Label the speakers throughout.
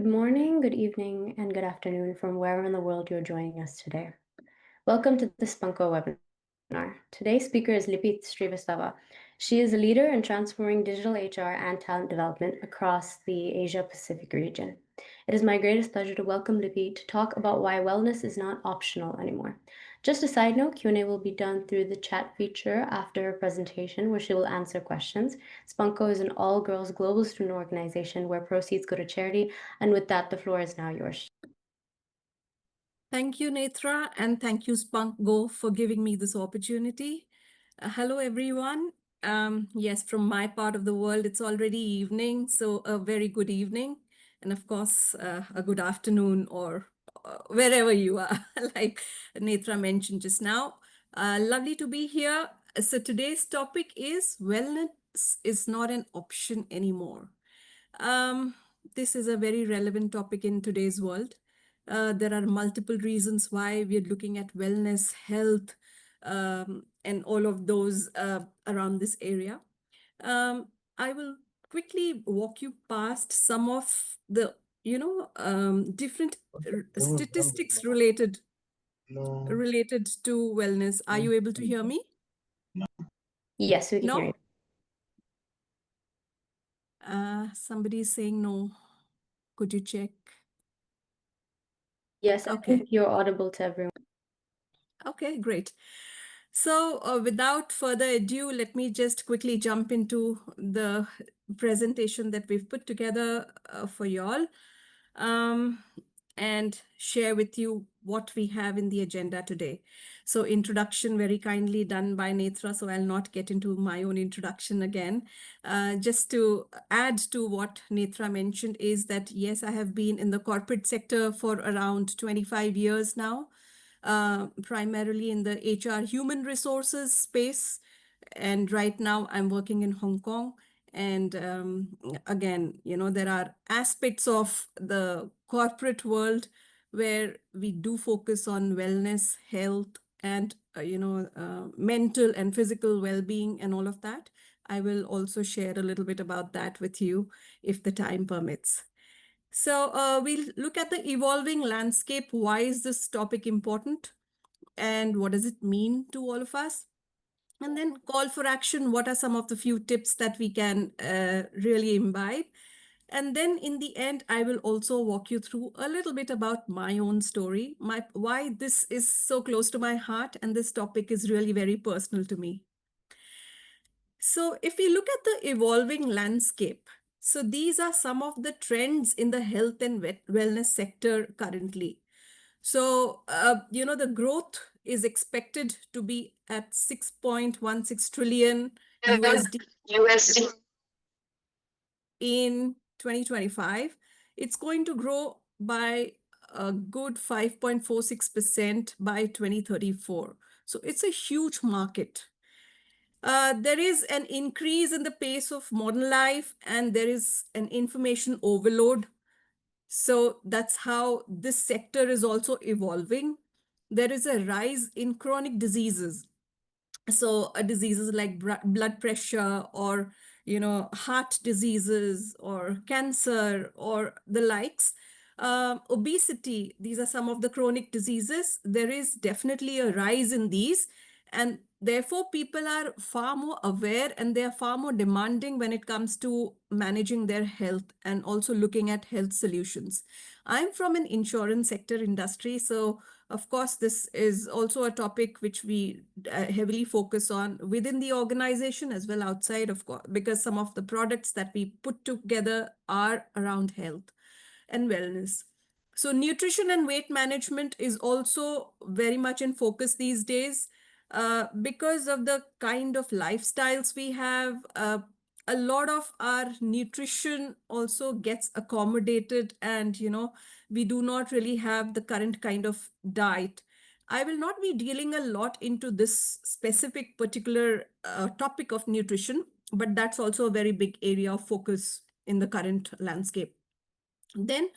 Speaker 1: Good morning, good evening, and good afternoon from wherever in the world you're joining us today. Welcome to the SpunkGo webinar. Today's speaker is Lipi Srivastava. She is a leader in transforming digital HR and talent development across the Asia-Pacific region. It is my greatest pleasure to welcome Lipi to talk about why wellness is not optional anymore. Just a side note, Q&A will be done through the chat feature after her presentation, where she will answer questions. SpunkGo is an all-girls global student organization where proceeds go to charity. And with that, the floor is now yours.
Speaker 2: Thank you, Netra, and thank you, SpunkGo, for giving me this opportunity. Hello, everyone. Yes, from my part of the world, it's already evening, so a very good evening. And of course, a good afternoon or wherever you are, like Netra mentioned just now. Lovely to be here. So today's topic is wellness is not an option anymore. This is a very relevant topic in today's world. There are multiple reasons why we're looking at wellness, health, and all of those around this area. I will quickly walk you past some of the, different statistics related to wellness. Are you able to hear me?
Speaker 1: Yes, we can hear you.
Speaker 2: Somebody is saying no. Could you check?
Speaker 1: Yes, I
Speaker 2: Okay.
Speaker 1: think you're audible to everyone.
Speaker 2: Okay, great. So without further ado, let me just quickly jump into the presentation that we've put together for y'all and share with you what we have in the agenda today. So introduction very kindly done by Netra, so I'll not get into my own introduction again. Just to add to what Netra mentioned is that, yes, I have been in the corporate sector for around 25 years now. Primarily in the HR human resources space. And right now I'm working in Hong Kong. And again, there are aspects of the corporate world where we do focus on wellness, health, and, mental and physical well-being and all of that. I will also share a little bit about that with you if the time permits. So we'll look at the evolving landscape. Why is this topic important? And what does it mean to all of us? And then call for action. What are some of the few tips that we can really imbibe? And then in the end, I will also walk you through a little bit about my own story, why this is so close to my heart, and this topic is really very personal to me. So if we look at the evolving landscape, so these are some of the trends in the health and wellness sector currently. So, the growth is expected to be at 6.16 trillion USD in 2025. It's going to grow by a good 5.46% by 2034. So it's a huge market. There is an increase in the pace of modern life, and there is an information overload. So that's how this sector is also evolving. There is a rise in chronic diseases. So diseases like blood pressure or, heart diseases or cancer or the likes. Obesity, these are some of the chronic diseases. There is definitely a rise in these. And therefore, people are far more aware and they are far more demanding when it comes to managing their health and also looking at health solutions. I'm from an insurance sector industry. So, of course, this is also a topic which we heavily focus on within the organization as well outside, of course, because some of the products that we put together are around health and wellness. So nutrition and weight management is also very much in focus these days because of the kind of lifestyles we have. A lot of our nutrition also gets accommodated and, we do not really have the current kind of diet. I will not be dealing a lot into this specific particular topic of nutrition, but that's also a very big area of focus in the current landscape. Then,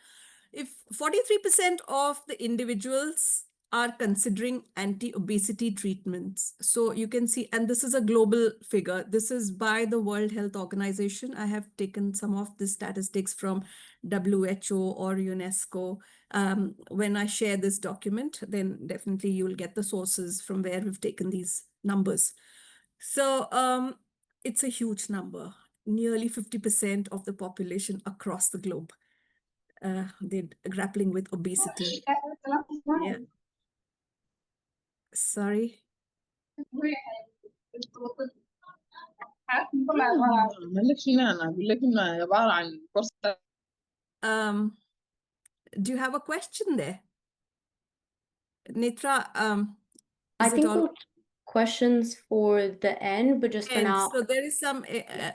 Speaker 2: if 43% of the individuals are considering anti-obesity treatments. So you can see, and this is a global figure. This is by the World Health Organization. I have taken some of the statistics from WHO or UNESCO. When I share this document, then definitely you will get the sources from where we've taken these numbers. So it's a huge number. Nearly 50% of the population across the globe, they're grappling with obesity. Yeah. Sorry. Do you have a question there? Nitra,
Speaker 1: I
Speaker 2: is it
Speaker 1: think
Speaker 2: all?
Speaker 1: we'll questions for the end, but just for
Speaker 2: And
Speaker 1: now,
Speaker 2: so there is some,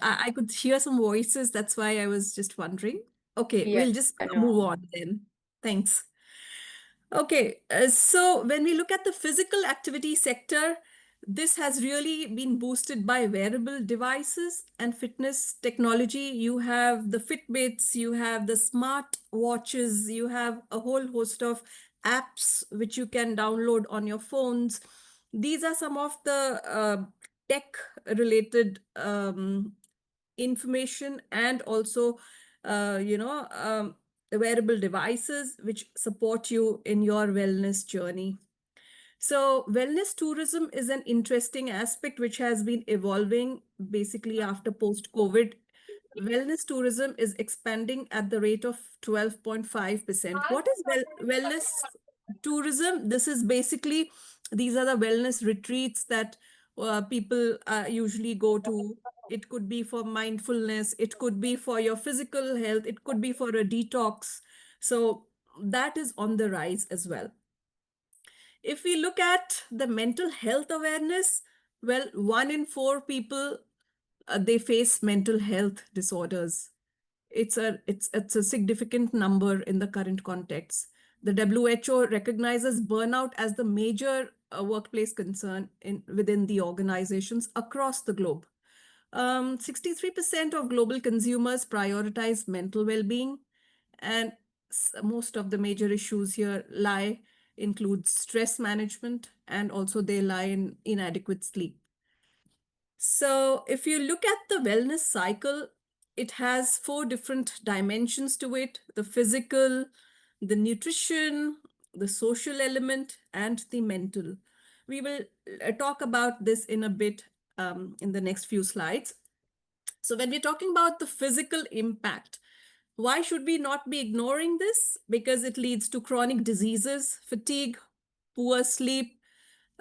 Speaker 2: I could hear some voices. That's why I was just wondering. Okay,
Speaker 1: yeah,
Speaker 2: we'll just
Speaker 1: no.
Speaker 2: move on then. Thanks. Okay, so when we look at the physical activity sector, this has really been boosted by wearable devices and fitness technology. You have the Fitbits, you have the smart watches, you have a whole host of apps which you can download on your phones. These are some of the tech related information, and also, wearable devices which support you in your wellness journey. So wellness tourism is an interesting aspect which has been evolving basically after post-COVID. Wellness tourism is expanding at the rate of 12.5%. What is wellness tourism? This is basically, these are the wellness retreats that people usually go to. It could be for mindfulness, it could be for your physical health, it could be for a detox. So that is on the rise as well. If we look at the mental health awareness, well, 1 in 4 people, they face mental health disorders. It's a significant number in the current context. The WHO recognizes burnout as the major workplace concern within the organizations across the globe. 63% of global consumers prioritize mental well-being, and most of the major issues here include stress management, and also they lie in inadequate sleep. So if you look at the wellness cycle, it has 4 different dimensions to it: the physical, the nutrition, the social element, and the mental. We will talk about this in a bit in the next few slides. So when we're talking about the physical impact, why should we not be ignoring this? Because it leads to chronic diseases, fatigue, poor sleep,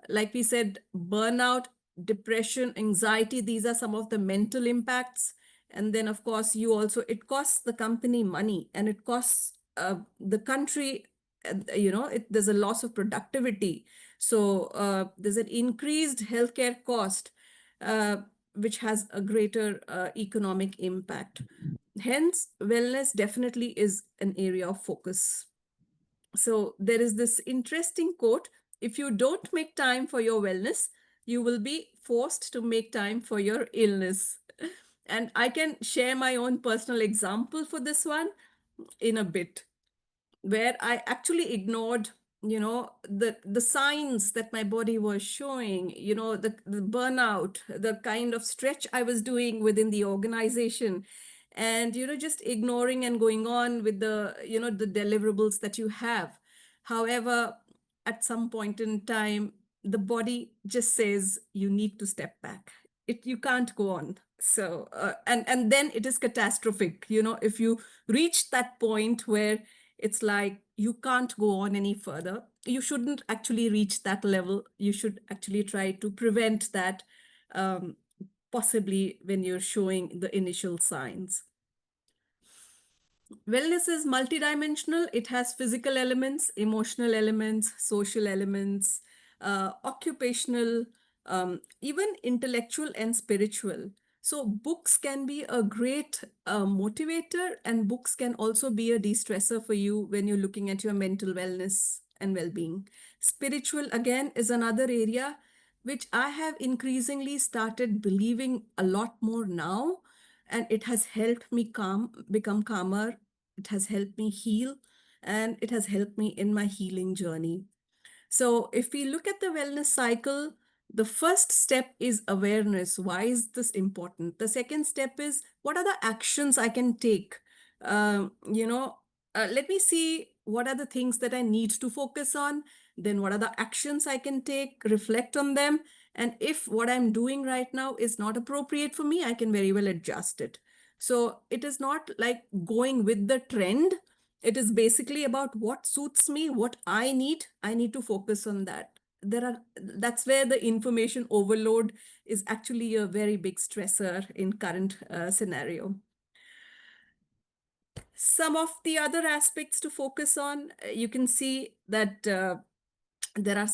Speaker 2: like we said, burnout, depression, anxiety. These are some of the mental impacts. And then, of course, it costs the company money, and it costs the country, there's a loss of productivity. So there's an increased healthcare cost, which has a greater economic impact. Hence, wellness definitely is an area of focus. So there is this interesting quote: if you don't make time for your wellness, you will be forced to make time for your illness. And I can share my own personal example for this one in a bit, where I actually ignored, the signs that my body was showing, the burnout, the kind of stretch I was doing within the organization, and, just ignoring and going on with the deliverables that you have. However, at some point in time, the body just says you need to step back. You can't go on. So, and then it is catastrophic, if you reach that point where it's like you can't go on any further. You shouldn't actually reach that level. You should actually try to prevent that, possibly when you're showing the initial signs. Wellness is multidimensional. It has physical elements, emotional elements, social elements, occupational, even intellectual and spiritual. So books can be a great motivator, and books can also be a de-stressor for you when you're looking at your mental wellness and well-being. Spiritual, again, is another area which I have increasingly started believing a lot more now, and it has helped me become calmer. It has helped me heal, and it has helped me in my healing journey. So if we look at the wellness cycle, the first step is awareness. Why is this important? The second step is, what are the actions I can take? You know, let me see what are the things that I need to focus on. Then what are the actions I can take? Reflect on them. And if what I'm doing right now is not appropriate for me, I can very well adjust it. So it is not like going with the trend. It is basically about what suits me, what I need. I need to focus on that. That's where the information overload is actually a very big stressor in current scenario. Some of the other aspects to focus on, you can see that there are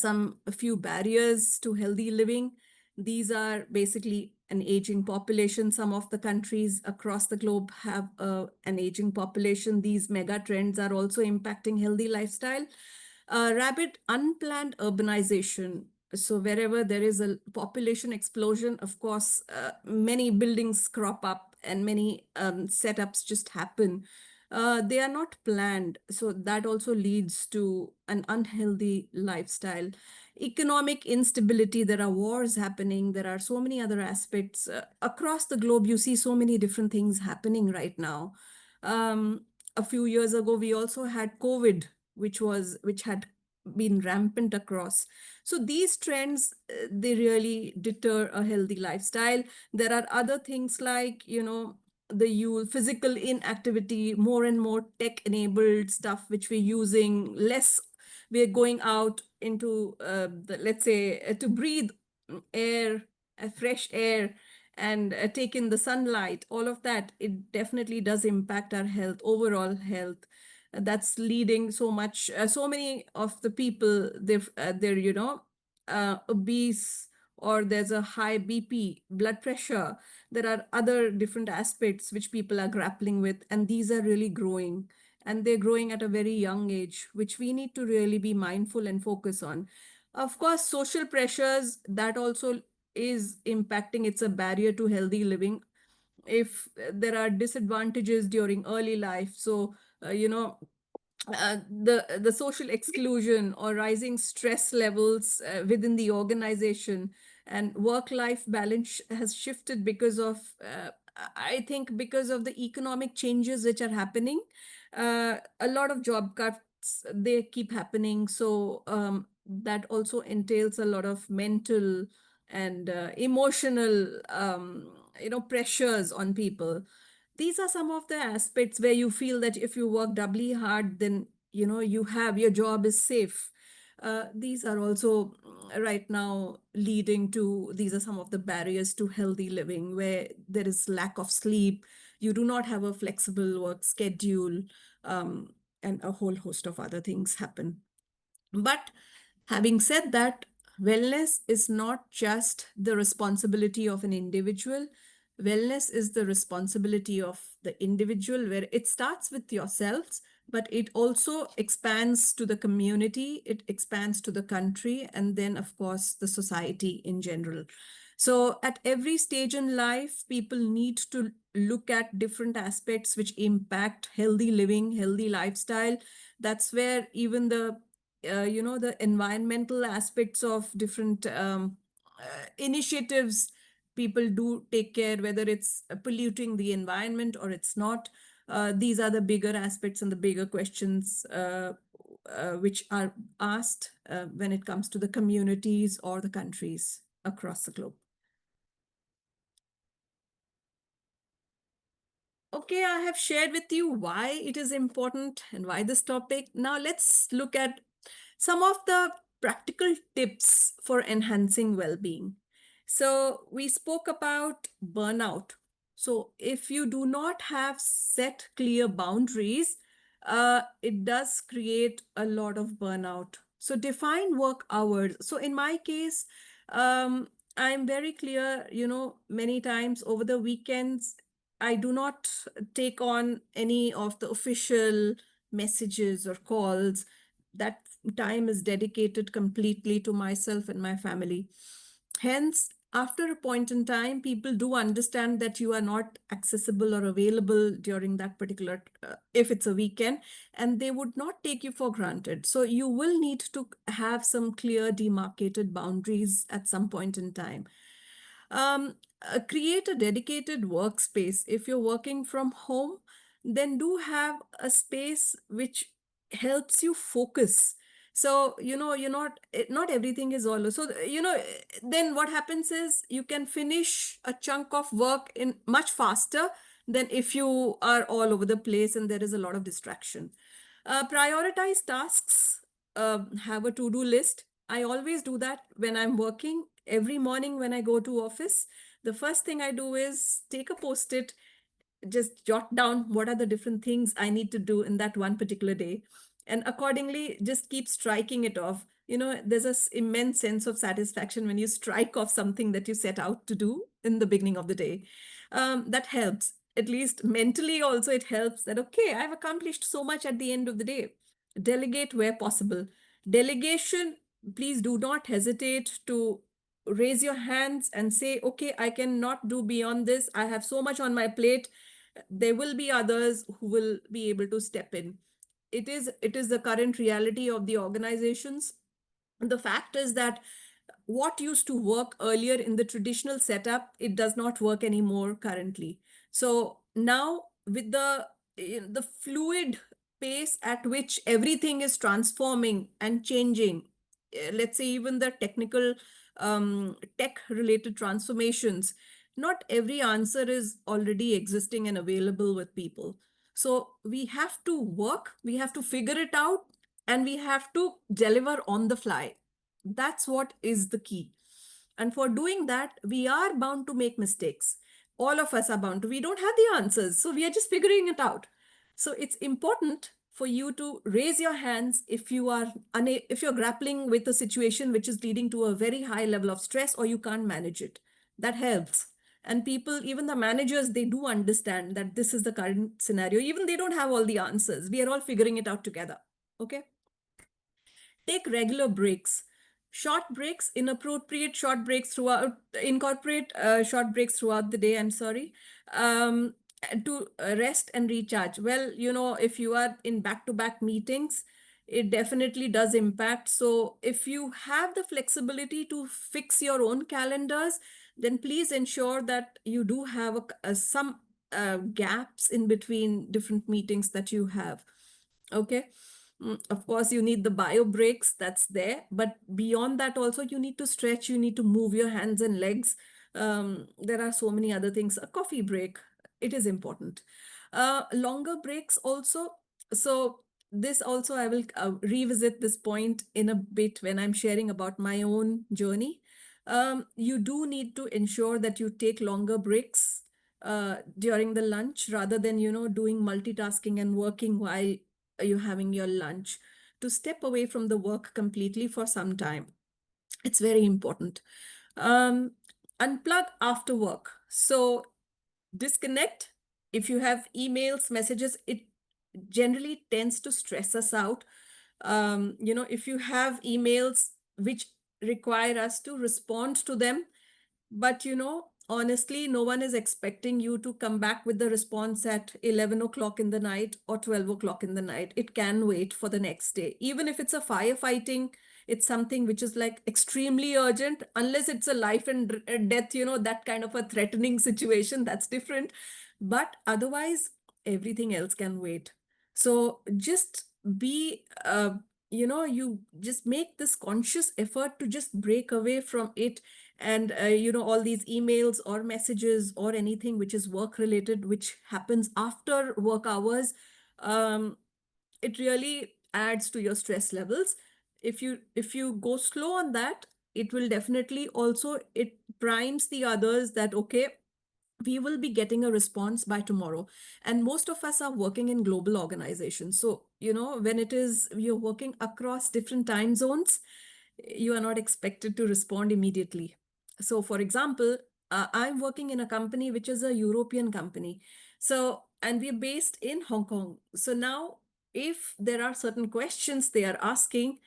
Speaker 2: a few barriers to healthy living. These are basically an aging population. Some of the countries across the globe have an aging population. These mega trends are also impacting healthy lifestyle. Rapid unplanned urbanization. So wherever there is a population explosion, of course, many buildings crop up and many setups just happen. They are not planned. So that also leads to an unhealthy lifestyle. Economic instability, there are wars happening. There are so many other aspects. Across the globe, you see so many different things happening right now. A few years ago, we also had COVID, which had been rampant across. So these trends, they really deter a healthy lifestyle. There are other things like, the physical inactivity, more and more tech-enabled stuff which we're using, less we're going out into, let's say, to breathe air, fresh air, and take in the sunlight. All of that, it definitely does impact our health, overall health. That's leading so many of the people, they're obese, or there's a high BP, blood pressure. There are other different aspects which people are grappling with, and these are really growing. And they're growing at a very young age, which we need to really be mindful and focus on. Of course, social pressures, that also is impacting. It's a barrier to healthy living. If there are disadvantages during early life, so, the social exclusion or rising stress levels within the organization, and work-life balance has shifted because of, I think, because of the economic changes which are happening. A lot of job cuts, they keep happening. So that also entails a lot of mental and emotional, pressures on people. These are some of the aspects where you feel that if you work doubly hard, then your job is safe. These are also right now leading to, these are some of the barriers to healthy living, where there is lack of sleep, you do not have a flexible work schedule, um, and a whole host of other things happen. But having said that, wellness is not just the responsibility of an individual. Wellness is the responsibility of the individual, where it starts with yourselves, but it also expands to the community, it expands to the country, and then, of course, the society in general. So at every stage in life, people need to look at different aspects which impact healthy living, healthy lifestyle. That's where even the environmental aspects of different initiatives, people do take care, whether it's polluting the environment or it's not. These are the bigger aspects and the bigger questions which are asked when it comes to the communities or the countries across the globe. Okay, I have shared with you why it is important and why this topic. Now let's look at some of the practical tips for enhancing well-being. So we spoke about burnout. So if you do not have set clear boundaries, it does create a lot of burnout. So define work hours. So in my case, I'm very clear, many times over the weekends, I do not take on any of the official messages or calls. That time is dedicated completely to myself and my family. Hence, after a point in time, people do understand that you are not accessible or available during that particular, if it's a weekend, and they would not take you for granted. So you will need to have some clear demarcated boundaries at some point in time. Create a dedicated workspace. If you're working from home, then do have a space which helps you focus. So, not everything is all. So, then what happens is you can finish a chunk of work in much faster than if you are all over the place and there is a lot of distraction. Prioritize tasks, have a to-do list. I always do that when I'm working. Every morning when I go to office, the first thing I do is take a post-it, just jot down what are the different things I need to do in that one particular day. And accordingly, just keep striking it off. There's an immense sense of satisfaction when you strike off something that you set out to do in the beginning of the day. That helps. At least mentally also, it helps that, okay, I've accomplished so much at the end of the day. Delegate where possible. Delegation, please do not hesitate to raise your hands and say, okay, I cannot do beyond this. I have so much on my plate. There will be others who will be able to step in. It is the current reality of the organizations. The fact is that what used to work earlier in the traditional setup, it does not work anymore currently. So now with the fluid pace at which everything is transforming and changing, let's say even the tech related transformations, not every answer is already existing and available with people. So we have to work, we have to figure it out, and we have to deliver on the fly. That's what is the key. And for doing that, we are bound to make mistakes. All of us are bound to. We don't have the answers, so we are just figuring it out. So it's important for you to raise your hands if you're grappling with a situation which is leading to a very high level of stress or you can't manage it. That helps. And people, even the managers, they do understand that this is the current scenario. Even they don't have all the answers. We are all figuring it out together. Okay. Take regular breaks. Short breaks, inappropriate short breaks throughout, incorporate short breaks throughout the day, I'm sorry, to rest and recharge. Well, if you are in back-to-back meetings, it definitely does impact. So if you have the flexibility to fix your own calendars, then please ensure that you do have some gaps in between different meetings that you have. Okay. Of course, you need the bio breaks, that's there. But beyond that, also, you need to stretch, you need to move your hands and legs. There are so many other things. A coffee break, it is important. Longer breaks also. So this also, I will revisit this point in a bit when I'm sharing about my own journey. You do need to ensure that you take longer breaks during the lunch rather than, doing multitasking and working while you're having your lunch, to step away from the work completely for some time. It's very important. Unplug after work. So disconnect. If you have emails, messages, it generally tends to stress us out. If you have emails which require us to respond to them, but honestly, no one is expecting you to come back with the response at 11 o'clock in the night or 12 o'clock in the night. It can wait for the next day. Even if it's a firefighting, it's something which is like extremely urgent, unless it's a life and death, that kind of a threatening situation, that's different. But otherwise, everything else can wait. So just be, you just make this conscious effort to just break away from it. And all these emails or messages or anything which is work related, which happens after work hours, it really adds to your stress levels. If you go slow on that, it will definitely also, it primes the others that, okay, we will be getting a response by tomorrow. And most of us are working in global organizations. So, when you're working across different time zones, you are not expected to respond immediately. So, for example, I'm working in a company which is a European company. So, and we're based in Hong Kong. So now, if there are certain questions they are asking,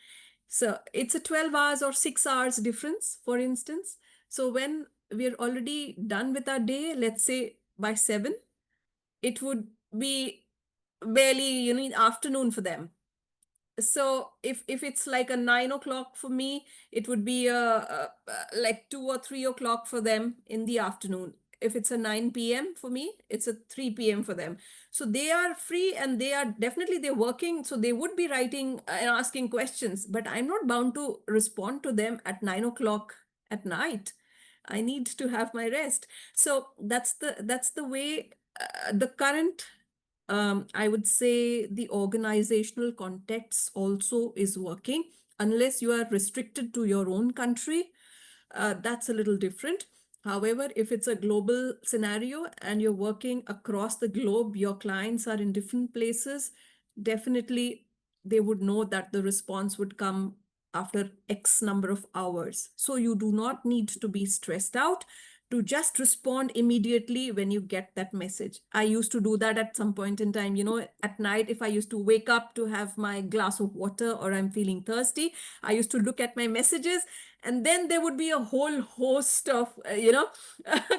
Speaker 2: so it's a 12 hours or 6 hours difference, for instance. So when we're already done with our day, let's say by 7, it would be barely, afternoon for them. So if it's like a 9 o'clock for me, it would be like 2 or 3 o'clock for them in the afternoon. If it's a 9 p.m. for me, it's a 3 p.m. for them. So they are free, and they're working. So they would be writing and asking questions, but I'm not bound to respond to them at 9 o'clock at night. I need to have my rest. So that's the way the current, I would say, the organizational context also is working. Unless you are restricted to your own country, that's a little different. However, if it's a global scenario and you're working across the globe, your clients are in different places, definitely they would know that the response would come after X number of hours. So you do not need to be stressed out to just respond immediately when you get that message. I used to do that at some point in time, at night, if I used to wake up to have my glass of water or I'm feeling thirsty, I used to look at my messages, and then there would be a whole host of,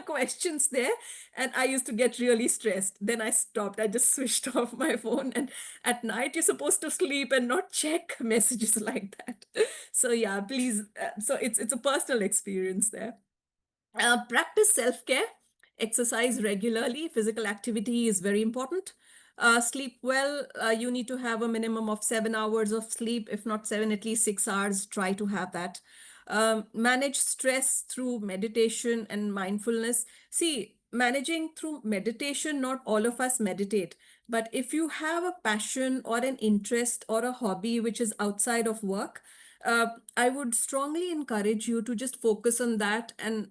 Speaker 2: questions there. And I used to get really stressed. Then I stopped. I just switched off my phone. And at night, you're supposed to sleep and not check messages like that. So yeah, please. So it's a personal experience there. Practice self-care, exercise regularly, physical activity is very important. Sleep well, you need to have a minimum of 7 hours of sleep, if not 7, at least 6 hours, try to have that. Manage stress through meditation and mindfulness. See, managing through meditation, not all of us meditate, but if you have a passion or an interest or a hobby which is outside of work, I would strongly encourage you to just focus on that. And,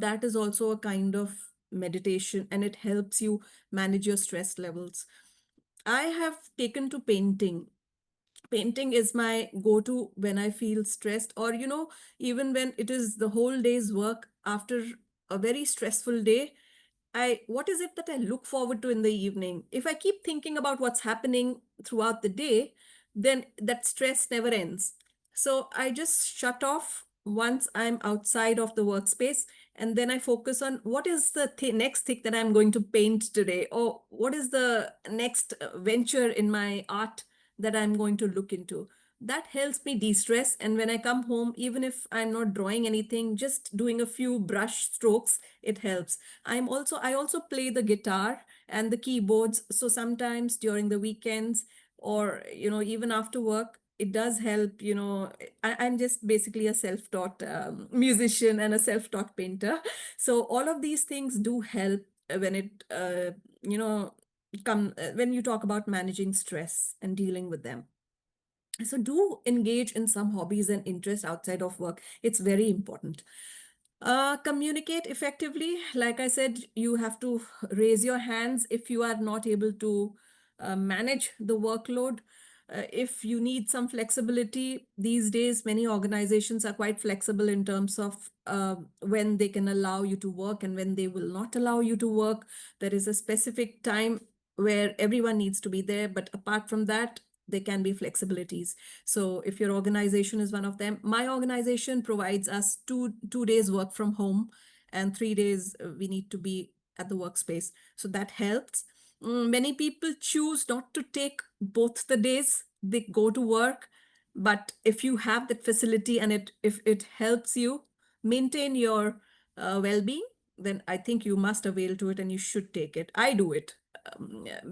Speaker 2: that is also a kind of meditation, and it helps you manage your stress levels. I have taken to painting. Painting is my go-to when I feel stressed, or, even when it is the whole day's work after a very stressful day. What is it that I look forward to in the evening? If I keep thinking about what's happening throughout the day, then that stress never ends. So I just shut off once I'm outside of the workspace, and then I focus on what is the next thing that I'm going to paint today, or what is the next venture in my art that I'm going to look into. That helps me de-stress. And when I come home, even if I'm not drawing anything, just doing a few brush strokes, it helps. I also play the guitar and the keyboards. So sometimes during the weekends, or even after work, it does help. I'm just basically a self-taught musician and a self-taught painter. So all of these things do help when it you know when you talk about managing stress and dealing with them. So do engage in some hobbies and interests outside of work. It's very important. Communicate effectively. Like I said, you have to raise your hands if you are not able to manage the workload. If you need some flexibility, these days, many organizations are quite flexible in terms of when they can allow you to work and when they will not allow you to work. There is a specific time where everyone needs to be there. But apart from that, there can be flexibilities. So if your organization is one of them, my organization provides us two days work from home, and 3 days we need to be at the workspace. So that helps. Many people choose not to take both the days. They go to work, but if you have that facility and if it helps you maintain your well-being, then I think you must avail to it and you should take it. I do it,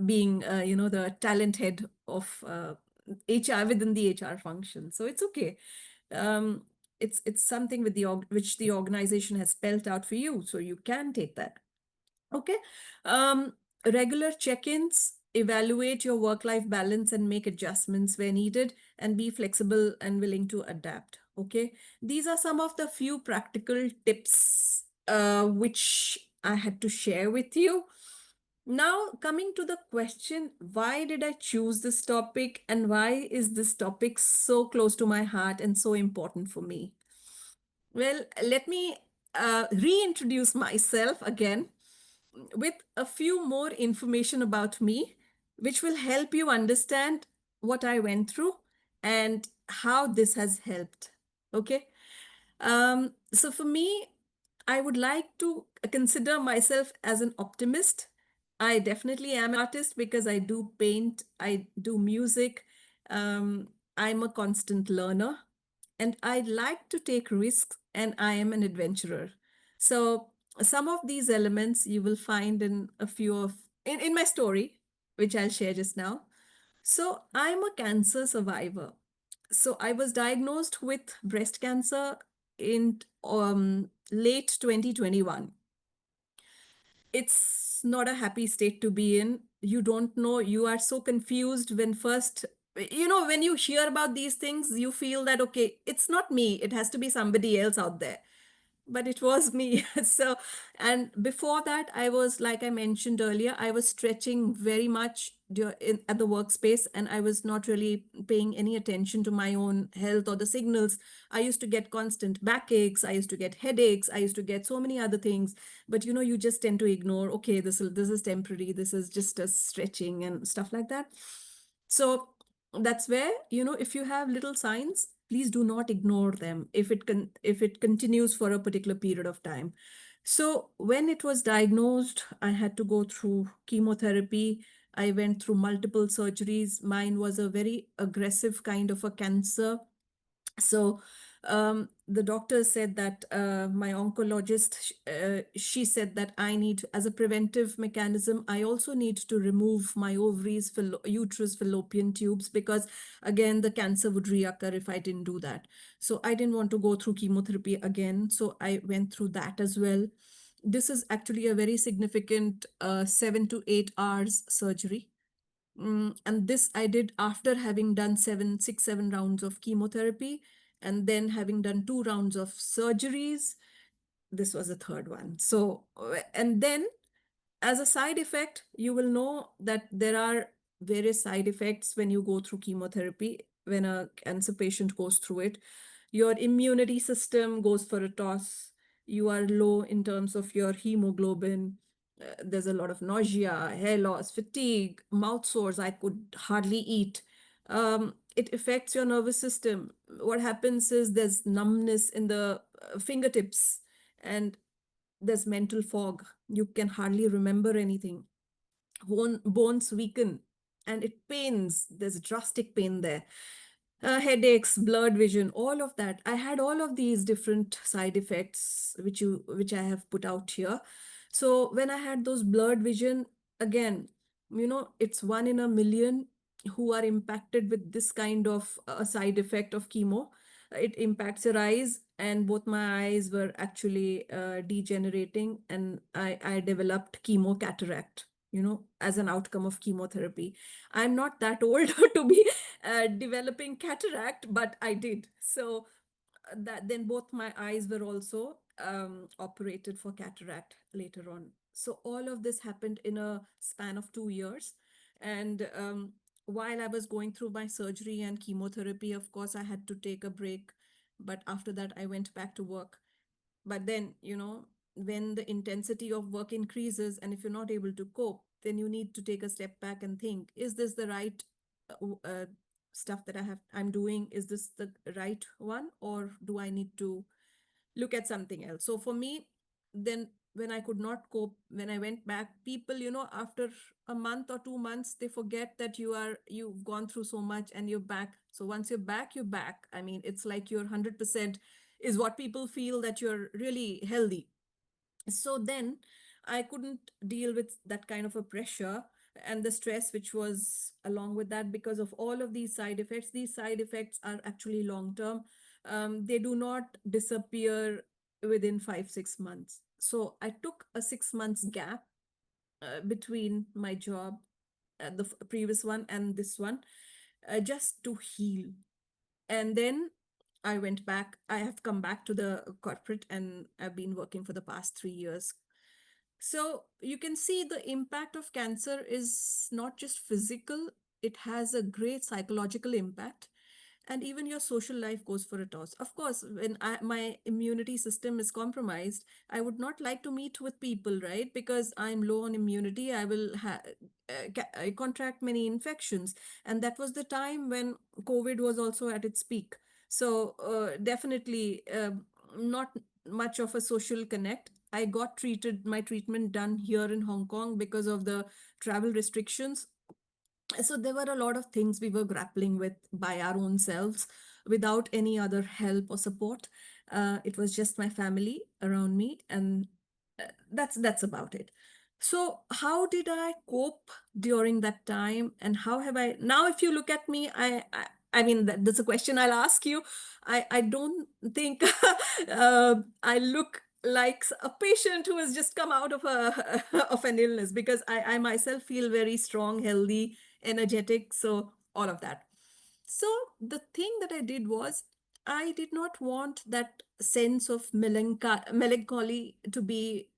Speaker 2: being the talent head of HR within the HR function. So it's okay. Um, it's something with which the organization has spelled out for you, so you can take that. Okay. Um, Regular check-ins, evaluate your work-life balance and make adjustments where needed, and be flexible and willing to adapt. Okay. These are some of the few practical tips which I had to share with you. Now, coming to the question, why did I choose this topic and why is this topic so close to my heart and so important for me? Well, let me reintroduce myself again with a few more information about me, which will help you understand what I went through and how this has helped. Okay. So for me, I would like to consider myself as an optimist. I definitely am an artist because I do paint, I do music. Um, I'm a constant learner and I like to take risks and I am an adventurer. So some of these elements you will find in a few of in my story, which I'll share just now. So I'm a cancer survivor. So I was diagnosed with breast cancer in late 2021. It's not a happy state to be in. You don't know, you are so confused when first, when you hear about these things, you feel that, okay, it's not me, it has to be somebody else out there, but it was me. So, and before that, I was, like I mentioned earlier, I was stretching very much at the workspace, and I was not really paying any attention to my own health or the signals. I used to get constant backaches, I used to get headaches, I used to get so many other things. But you just tend to ignore, okay, this is temporary, this is just a stretching and stuff like that. So that's where, if you have little signs, please do not ignore them if it continues for a particular period of time. So when it was diagnosed, I had to go through chemotherapy. I went through multiple surgeries. Mine was a very aggressive kind of a cancer. So the doctor said that my oncologist, she said that I need, as a preventive mechanism, I also need to remove my ovaries, uterus, fallopian tubes, because again, the cancer would reoccur if I didn't do that. So I didn't want to go through chemotherapy again. So I went through that as well. This is actually a very significant 7 to 8 hours surgery. And this I did after having done 7 rounds of chemotherapy and then having done 2 rounds of surgeries. This was the third one. So, and then as a side effect, you will know that there are various side effects when you go through chemotherapy, when a cancer patient goes through it. Your immunity system goes for a toss. You are low in terms of your hemoglobin. There's a lot of nausea, hair loss, fatigue, mouth sores. I could hardly eat. It affects your nervous system. What happens is there's numbness in the fingertips, and there's mental fog. You can hardly remember anything. Bones weaken and it pains. There's drastic pain there. Headaches, blurred vision, all of that. I had all of these different side effects, which I have put out here. So when I had those blurred vision, again, it's 1 in a million who are impacted with this kind of side effect of chemo. It impacts your eyes, and both my eyes were actually degenerating, and I developed chemo cataract, as an outcome of chemotherapy. I'm not that old to be developing cataract, but I did. So that then both my eyes were also operated for cataract later on. So all of this happened in a span of 2 years. And while I was going through my surgery and chemotherapy, of course, I had to take a break. But after that, I went back to work. But then, when the intensity of work increases and if you're not able to cope, then you need to take a step back and think, is this the right stuff that I'm doing? Is this the right one, or do I need to look at something else? So for me, then when I could not cope, when I went back, people, after a month or 2 months, they forget that you've gone through so much and you're back. So once you're back, you're back. I mean, it's like you're 100% is what people feel, that you're really healthy. So then I couldn't deal with that kind of a pressure and the stress which was along with that, because of all of these side effects. These side effects are actually long term. They do not disappear within 5 6 months. So I took a 6 months gap between my job, the previous one and this one, just to heal. And then I went back. I have come back to the corporate, and I've been working for the past 3 years. So you can see the impact of cancer is not just physical, it has a great psychological impact. And even your social life goes for a toss. Of course, when my immunity system is compromised, I would not like to meet with people, right? Because I'm low on immunity, I will I contract many infections. And that was the time when COVID was also at its peak. So definitely not much of a social connect. I got my treatment done here in Hong Kong because of the travel restrictions. So there were a lot of things we were grappling with by our own selves without any other help or support. It was just my family around me, and that's about it. So how did I cope during that time, and how have I now? If you look at me, I mean, that's a question I'll ask you. I don't think I look like a patient who has just come out of a of an illness, because I myself feel very strong, healthy, energetic, so all of that. So the thing that I did was, I did not want that sense of melancholy to be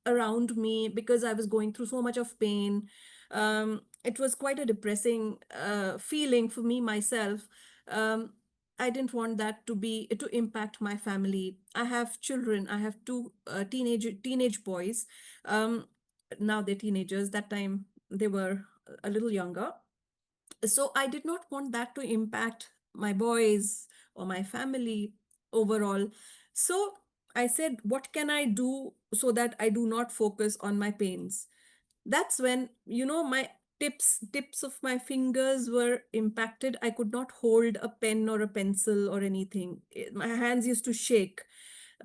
Speaker 2: around me, because I was going through so much of pain. It was quite a depressing feeling for me myself. Um, I didn't want that to impact my family. I have children. I have two teenage boys. Um, Now they're teenagers. That time they were a little younger. So I did not want that to impact my boys or my family overall. So I said, what can I do so that I do not focus on my pains? That's when, my tips of my fingers were impacted. I could not hold a pen or a pencil or anything. My hands used to shake.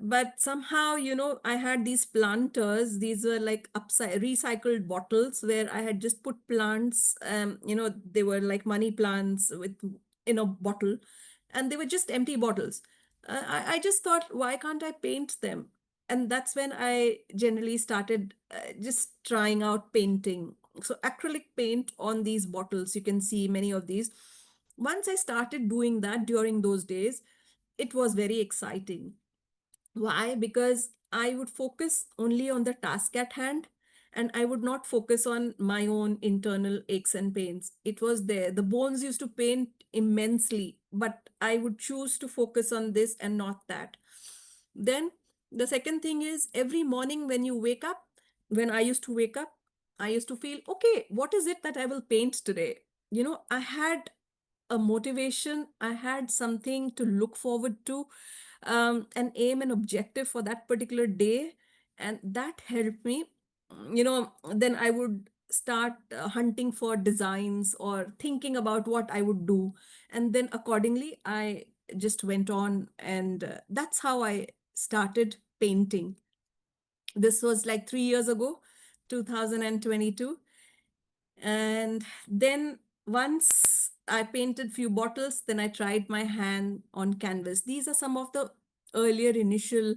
Speaker 2: But somehow, I had these planters. These were like upside recycled bottles where I had just put plants. They were like money plants with in a bottle, and they were just empty bottles. I just thought, why can't I paint them? And that's when I generally started just trying out painting. So acrylic paint on these bottles, you can see many of these. Once I started doing that during those days, it was very exciting. Why? Because I would focus only on the task at hand, and I would not focus on my own internal aches and pains. It was there. The bones used to pain immensely, but I would choose to focus on this and not that. Then the second thing is, every morning when you wake up, when I used to wake up, I used to feel, okay, what is it that I will paint today? I had a motivation, I had something to look forward to, an aim and objective for that particular day. And that helped me. Then I would start hunting for designs or thinking about what I would do. And then accordingly, I just went on, and that's how I started painting. This was like 3 years ago, 2022. And then once I painted few bottles, then I tried my hand on canvas. These are some of the earlier initial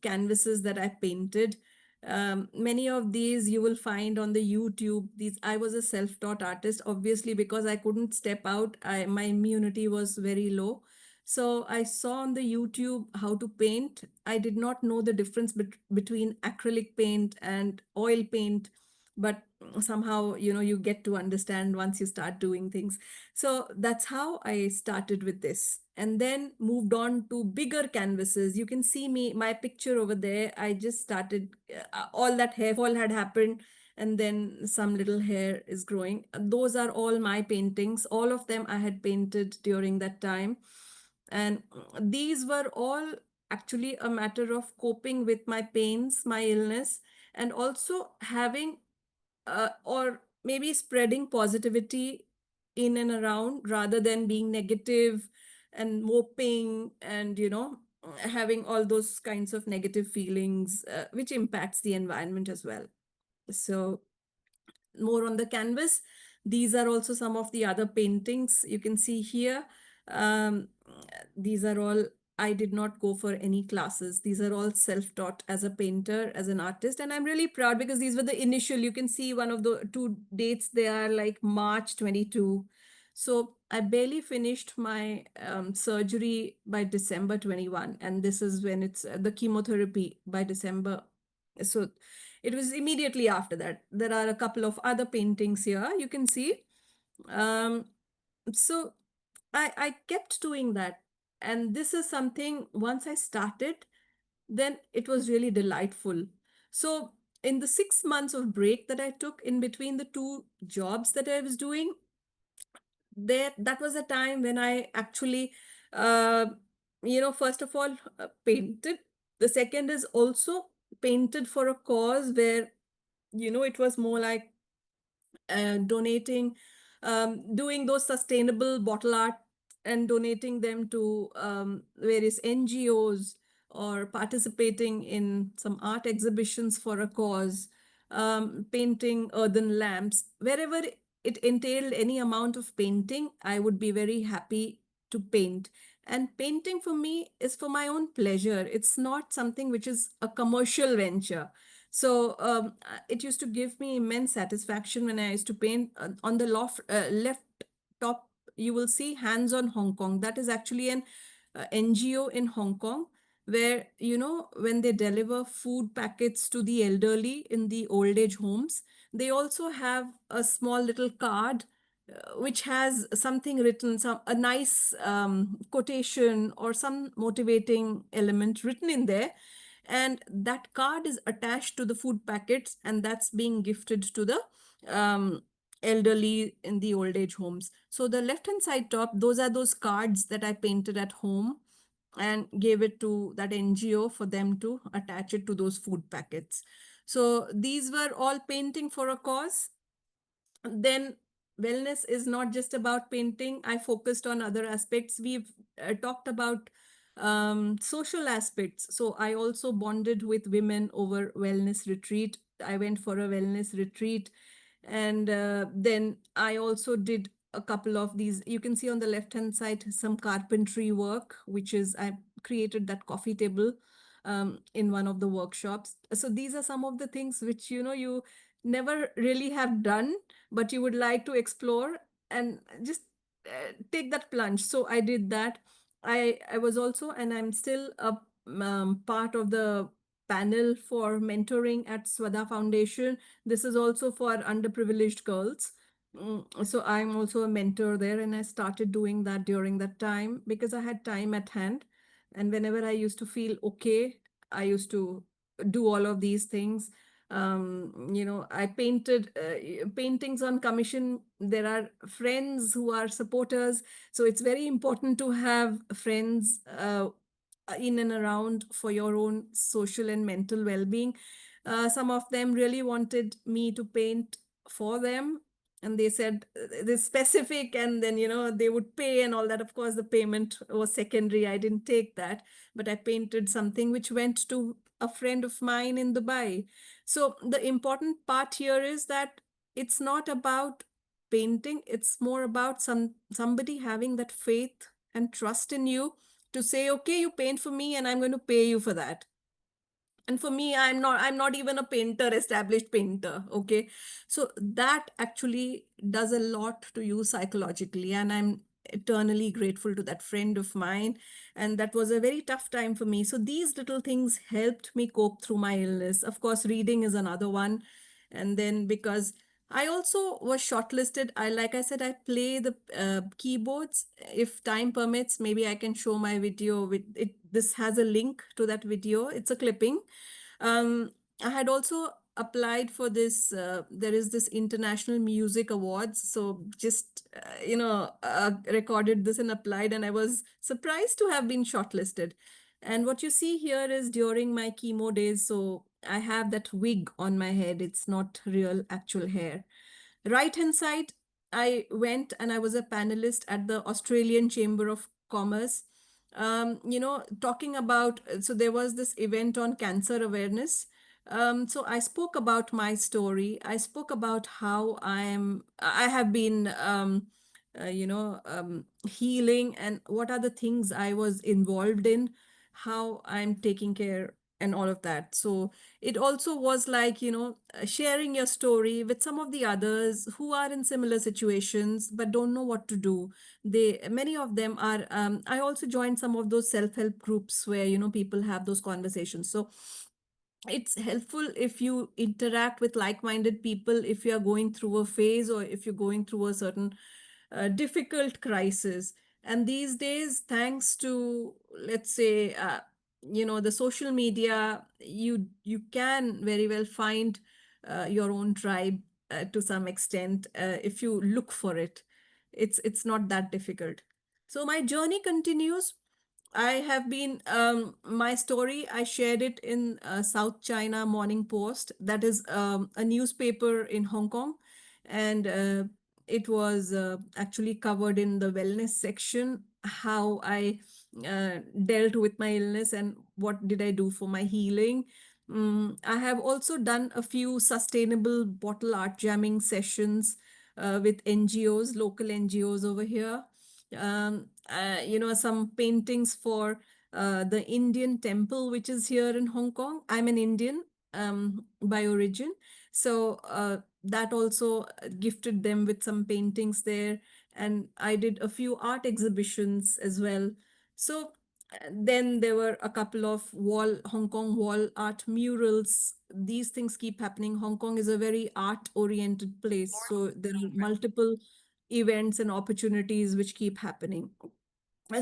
Speaker 2: canvases that I painted. Many of these you will find on the YouTube. These I was a self-taught artist, obviously, because I couldn't step out. My immunity was very low. So I saw on the YouTube how to paint. I did not know the difference between acrylic paint and oil paint, but somehow, you get to understand once you start doing things. So that's how I started with this, and then moved on to bigger canvases. You can see my picture over there. I just started, all that hair fall had happened, and then some little hair is growing. Those are all my paintings. All of them I had painted during that time. And these were all actually a matter of coping with my pains, my illness, and also having, or maybe spreading positivity in and around, rather than being negative and moping and, having all those kinds of negative feelings, which impacts the environment as well. So more on the canvas. These are also some of the other paintings you can see here. Um, these are all, I did not go for any classes. These are all self-taught as a painter, as an artist. And I'm really proud, because these were the initial, you can see one of the two dates, they are like March 22. So I barely finished my surgery by December 21. And this is when it's the chemotherapy by December. So it was immediately after that. There are a couple of other paintings here you can see. Um, so I kept doing that. And this is something, once I started, then it was really delightful. So in the 6 months of break that I took in between the two jobs that I was doing, that was a time when I actually, first of all, painted. The second is also painted for a cause where, it was more like donating, doing those sustainable bottle art and donating them to various NGOs, or participating in some art exhibitions for a cause, painting earthen lamps. Wherever it entailed any amount of painting, I would be very happy to paint. And painting for me is for my own pleasure. It's not something which is a commercial venture. So it used to give me immense satisfaction when I used to paint. On the left top, you will see Hands on Hong Kong. That is actually an NGO in Hong Kong, where, when they deliver food packets to the elderly in the old age homes, they also have a small little card which has something written, a nice quotation or some motivating element written in there, and that card is attached to the food packets, and that's being gifted to the elderly in the old age homes. So the left hand side top, those are those cards that I painted at home and gave it to that NGO for them to attach it to those food packets. So these were all painting for a cause. Then wellness is not just about painting. I focused on other aspects. We've talked about social aspects. So I also bonded with women over wellness retreat. I went for a wellness retreat, and then I also did a couple of these. You can see on the left hand side some carpentry work, which is I created that coffee table in one of the workshops. So these are some of the things which you never really have done, but you would like to explore and just take that plunge. So I did that. I was also, and I'm still a part of the panel for mentoring at Swada Foundation. This is also for underprivileged girls. So I'm also a mentor there, and I started doing that during that time because I had time at hand. And whenever I used to feel okay, I used to do all of these things. I painted paintings on commission. There are friends who are supporters. So it's very important to have friends in and around for your own social and mental well-being. Some of them really wanted me to paint for them, and they said this specific, and then they would pay and all that. Of course, the payment was secondary. I didn't take that, but I painted something which went to a friend of mine in Dubai. So the important part here is that it's not about painting. It's more about somebody having that faith and trust in you to say, okay, you paint for me and I'm going to pay you for that. And for me, I'm not even a painter, established painter. Okay. So that actually does a lot to you psychologically. And I'm eternally grateful to that friend of mine. And that was a very tough time for me. So these little things helped me cope through my illness. Of course, reading is another one. And then because I also was shortlisted, like I said, I play the keyboards. If time permits, maybe I can show my video with it. This has a link to that video. It's a clipping. I had also applied for this. There is this International Music Awards. So just, recorded this and applied, and I was surprised to have been shortlisted. And what you see here is during my chemo days. So I have that wig on my head. It's not real actual hair. Right hand side, I went and I was a panelist at the Australian Chamber of Commerce. Talking about, so there was this event on cancer awareness. So I spoke about my story. I spoke about how I have been, healing, and what are the things I was involved in, how I'm taking care and all of that. So it also was like, sharing your story with some of the others who are in similar situations but don't know what to do. Many of them are, I also joined some of those self-help groups where, people have those conversations. So it's helpful if you interact with like-minded people, if you are going through a phase or if you're going through a certain difficult crisis. And these days, thanks to, let's say, the social media, you can very well find your own tribe to some extent if you look for it. It's not that difficult. So my journey continues. I have been, my story, I shared it in South China Morning Post. That is a newspaper in Hong Kong. And it was actually covered in the wellness section, how I dealt with my illness and what did I do for my healing. I have also done a few sustainable bottle art jamming sessions with NGOs, local NGOs over here. Some paintings for the Indian temple, which is here in Hong Kong. I'm an Indian by origin. So that also gifted them with some paintings there. And I did a few art exhibitions as well. So then there were a couple of Hong Kong wall art murals. These things keep happening. Hong Kong is a very art oriented place. So there are multiple events and opportunities which keep happening.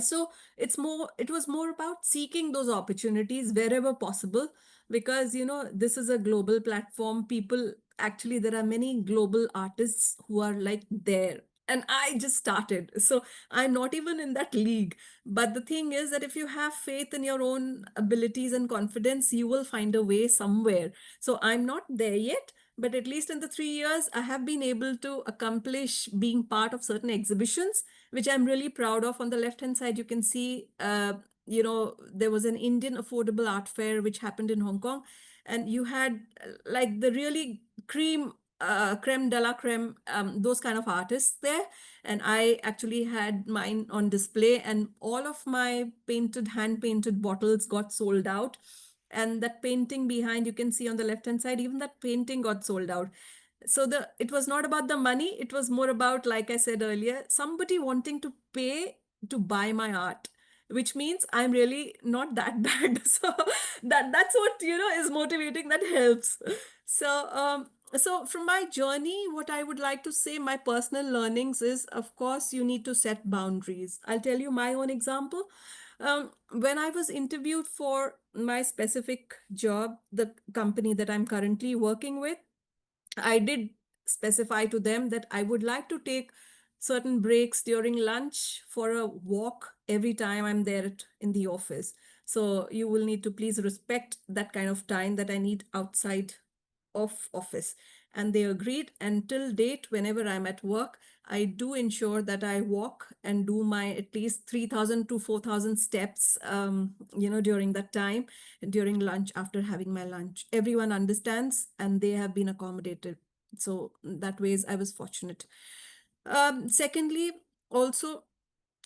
Speaker 2: So it was more about seeking those opportunities wherever possible, because this is a global platform. People, actually, there are many global artists who are like there, and I just started, so I'm not even in that league. But the thing is that if you have faith in your own abilities and confidence, you will find a way somewhere. So I'm not there yet, but at least in the 3 years I have been able to accomplish being part of certain exhibitions, which I'm really proud of. On the left hand side, you can see, there was an Indian affordable art fair which happened in Hong Kong, and you had like the really creme de la creme, those kind of artists there. And I actually had mine on display, and all of my hand painted bottles got sold out. And that painting behind, you can see on the left hand side, even that painting got sold out. So it was not about the money, it was more about, like I said earlier, somebody wanting to pay to buy my art, which means I'm really not that bad. So that's what is motivating, that helps. So from my journey, what I would like to say, my personal learnings is, of course, you need to set boundaries. I'll tell you my own example. When I was interviewed for my specific job, the company that I'm currently working with, I did specify to them that I would like to take certain breaks during lunch for a walk every time I'm there in the office. So you will need to please respect that kind of time that I need outside of office. And they agreed. And till date, whenever I'm at work, I do ensure that I walk and do my at least 3,000 to 4,000 steps, during that time, during lunch, after having my lunch. Everyone understands and they have been accommodated. So that ways I was fortunate. Secondly, also,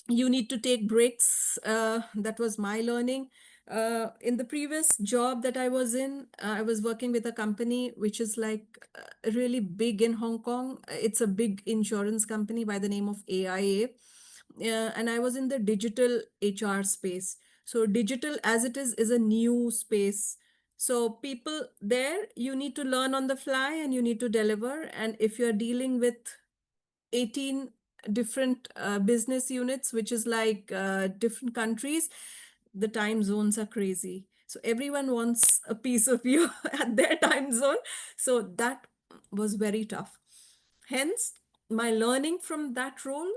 Speaker 2: you need to take breaks. That was my learning. In the previous job that I was in, I was working with a company which is like really big in Hong Kong. It's a big insurance company by the name of AIA. And I was in the digital HR space. So digital as it is a new space. So people there, you need to learn on the fly and you need to deliver. And if you're dealing with 18 different business units, which is like different countries, the time zones are crazy. So everyone wants a piece of you at their time zone. So that was very tough. Hence, my learning from that role,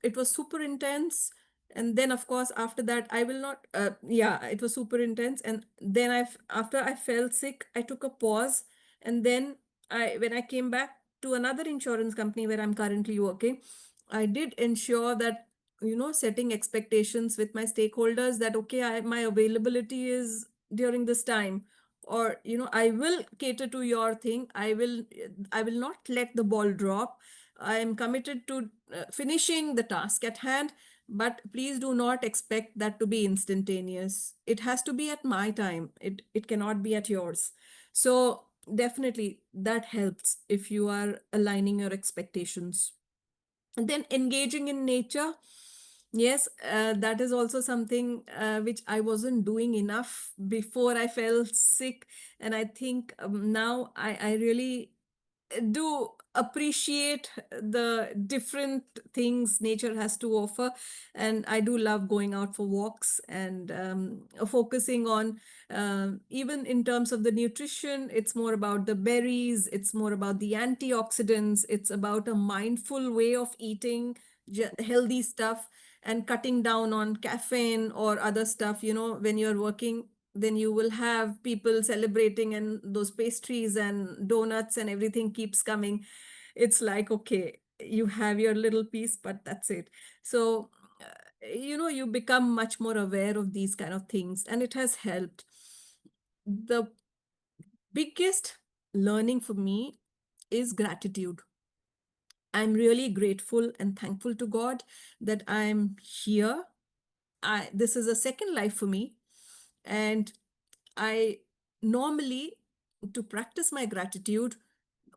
Speaker 2: it was super intense. And then, of course, after that, I will not, yeah, it was super intense. And then after I fell sick, I took a pause. And then when I came back to another insurance company where I'm currently working, I did ensure that, setting expectations with my stakeholders that, okay, my availability is during this time, or I will cater to your thing. I will not let the ball drop. I am committed to finishing the task at hand, but please do not expect that to be instantaneous. It has to be at my time. It cannot be at yours. So definitely that helps if you are aligning your expectations. And then engaging in nature. Yes, that is also something which I wasn't doing enough before I fell sick. And I think now I really do appreciate the different things nature has to offer. And I do love going out for walks and focusing on, even in terms of the nutrition, it's more about the berries, it's more about the antioxidants, it's about a mindful way of eating healthy stuff. and cutting down on caffeine or other stuff. When you're working, then you will have people celebrating, and those pastries and donuts and everything keeps coming. It's like, okay, you have your little piece, but that's it. So, you become much more aware of these kind of things, and it has helped. The biggest learning for me is gratitude. I'm really grateful and thankful to God that I'm here. This is a second life for me. And I normally, to practice my gratitude,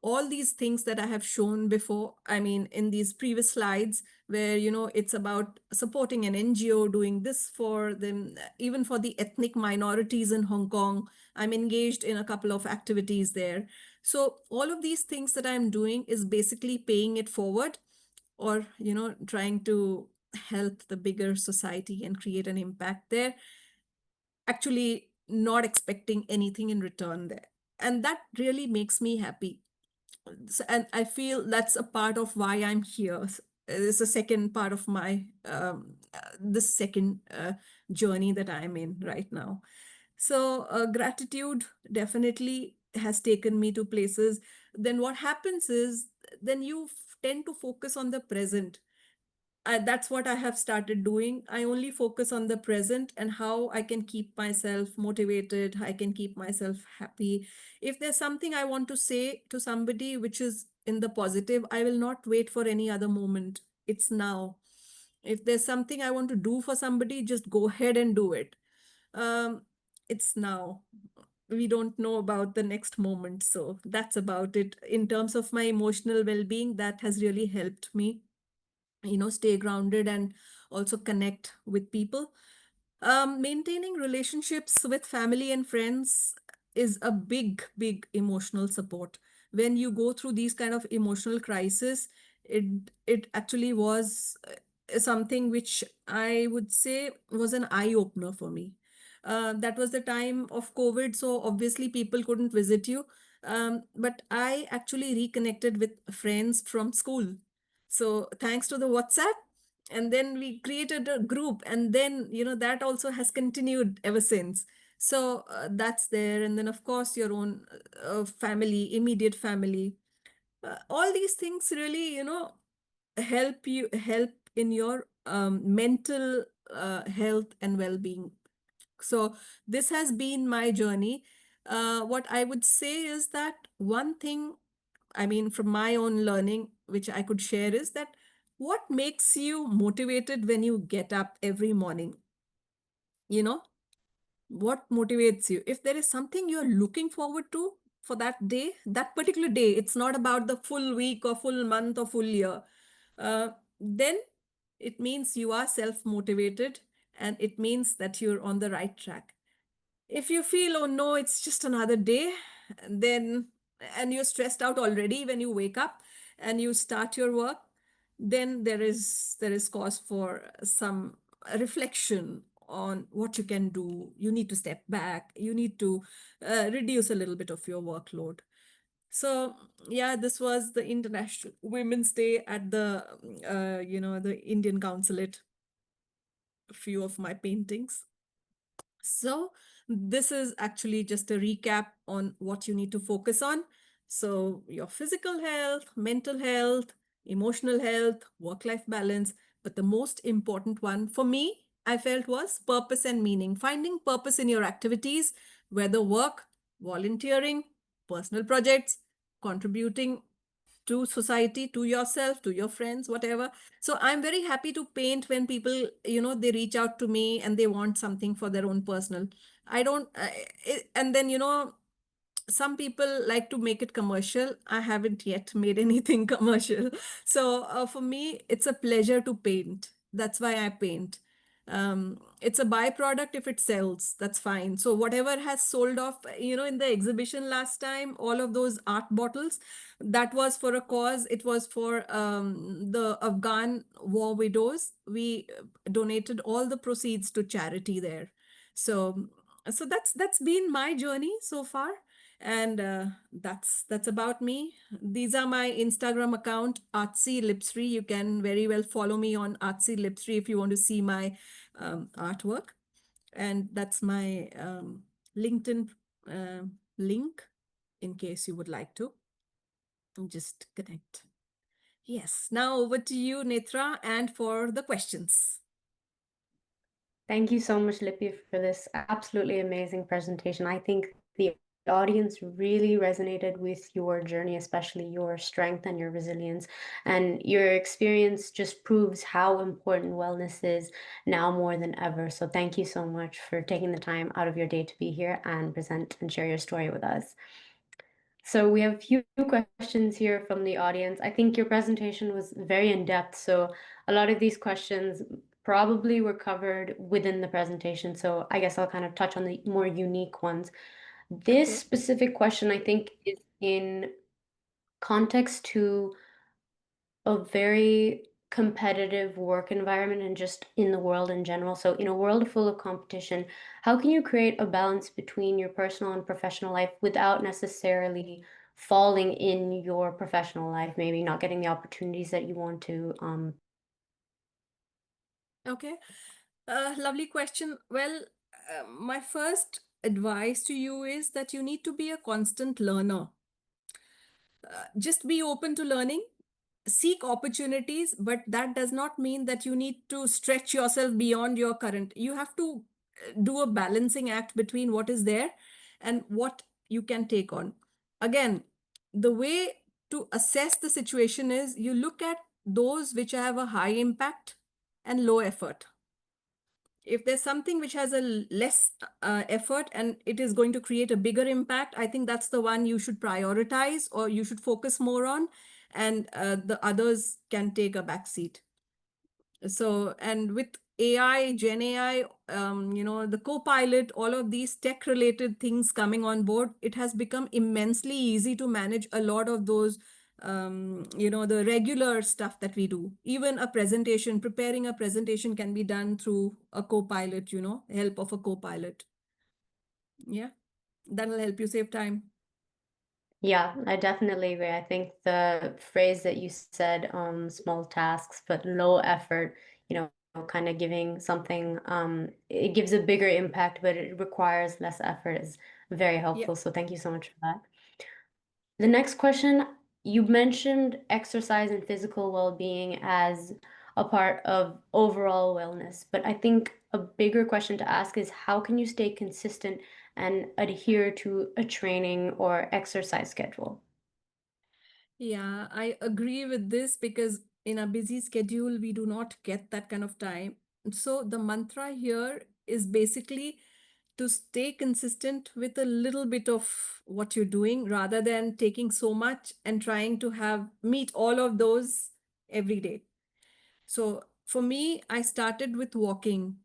Speaker 2: all these things that I have shown before, I mean, in these previous slides, where, it's about supporting an NGO, doing this for them, even for the ethnic minorities in Hong Kong, I'm engaged in a couple of activities there. So all of these things that I'm doing is basically paying it forward, or, trying to help the bigger society and create an impact there, actually not expecting anything in return there. And that really makes me happy. And I feel that's a part of why I'm here. It's a second part of my the second journey that I'm in right now. So gratitude definitely has taken me to places. Then what happens is, then you tend to focus on the present. That's what I have started doing. I only focus on the present and how I can keep myself motivated, I can keep myself happy. If there's something I want to say to somebody which is in the positive, I will not wait for any other moment. It's now. If there's something I want to do for somebody, just go ahead and do it. Um, it's now. We don't know about the next moment. So that's about it. In terms of my emotional well being, that has really helped me, stay grounded and also connect with people. Maintaining relationships with family and friends is a big, big emotional support. When you go through these kind of emotional crisis, it actually was something which I would say was an eye opener for me. That was the time of COVID, so obviously people couldn't visit you. But I actually reconnected with friends from school. So thanks to the WhatsApp, and then we created a group, and then that also has continued ever since. So that's there. And then of course your own family, immediate family, all these things really help in your mental health and well-being. So this has been my journey. What I would say is that one thing, I mean, from my own learning, which I could share, is that what makes you motivated when you get up every morning? You know, what motivates you? If there is something you're looking forward to for that day, that particular day, it's not about the full week or full month or full year, then it means you are self-motivated, and it means that you're on the right track. If you feel, oh no, it's just another day, then, and you're stressed out already when you wake up and you start your work, then there is cause for some reflection on what you can do. You need to step back. You need to reduce a little bit of your workload. So yeah, this was the International Women's Day at the the Indian Consulate. A few of my paintings. So this is actually just a recap on what you need to focus on. So your physical health, mental health, emotional health, work-life balance. But the most important one for me, I felt, was purpose and meaning. Finding purpose in your activities, whether work, volunteering, personal projects, contributing to society, to yourself, to your friends, whatever. So I'm very happy to paint when people, they reach out to me and they want something for their own personal. I don't, and then, some people like to make it commercial. I haven't yet made anything commercial. So for me, it's a pleasure to paint. That's why I paint. It's a byproduct. If it sells, that's fine. So whatever has sold off, in the exhibition last time, all of those art bottles, that was for a cause. It was for the Afghan war widows. We donated all the proceeds to charity there. So that's been my journey so far. And that's about me. These are my Instagram account, Artsy Lipsri. You can very well follow me on Artsy Lipsri if you want to see my artwork. And that's my LinkedIn link in case you would like to just connect. Yes. Now over to you, Netra, and for the questions.
Speaker 1: Thank you so much, Lippy, for this absolutely amazing presentation. I think the audience really resonated with your journey, especially your strength and your resilience. And your experience just proves how important wellness is now more than ever. So thank you so much for taking the time out of your day to be here and present and share your story with us. So we have a few questions here from the audience. I think your presentation was very in-depth, so a lot of these questions probably were covered within the presentation. So I guess I'll kind of touch on the more unique ones. This
Speaker 2: Okay.
Speaker 1: specific question, I think, is in context to a very competitive work environment and just in the world in general. So, in a world full of competition, how can you create a balance between your personal and professional life without necessarily falling in your professional life, maybe not getting the opportunities that you want to?
Speaker 2: Okay. Lovely question. Well, my first advice to you is that you need to be a constant learner. Just be open to learning, seek opportunities, but that does not mean that you need to stretch yourself beyond your current. You have to do a balancing act between what is there and what you can take on. Again, the way to assess the situation is you look at those which have a high impact and low effort. If there's something which has a less effort and it is going to create a bigger impact, I think that's the one you should prioritize or you should focus more on, and the others can take a back seat. So, and with AI, Gen AI, the co-pilot, all of these tech-related things coming on board, it has become immensely easy to manage a lot of those, the regular stuff that we do. Even a presentation, preparing a presentation can be done through a co-pilot, help of a co-pilot. Yeah, that'll help you save time.
Speaker 1: Yeah, I definitely agree. I think the phrase that you said, small tasks, but low effort, kind of giving something, it gives a bigger impact, but it requires less effort is very
Speaker 2: Yeah.
Speaker 1: helpful. So thank you so much for that. The next question, you mentioned exercise and physical well-being as a part of overall wellness, but I think a bigger question to ask is how can you stay consistent and adhere to a training or exercise schedule?
Speaker 2: Yeah, I agree with this because in a busy schedule, we do not get that kind of time. So the mantra here is basically to stay consistent with a little bit of what you're doing rather than taking so much and trying to have meet all of those every day. So for me, I started with walking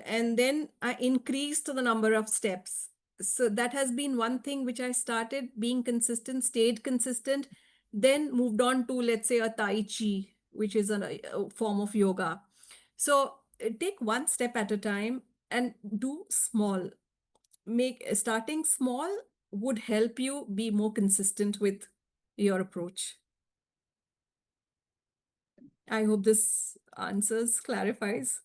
Speaker 2: and then I increased the number of steps. So that has been one thing which I started being consistent, stayed consistent, then moved on to, let's say, a Tai Chi, which is a form of yoga. So take one step at a time and do small. Starting small would help you be more consistent with your approach. I hope this answers, clarifies.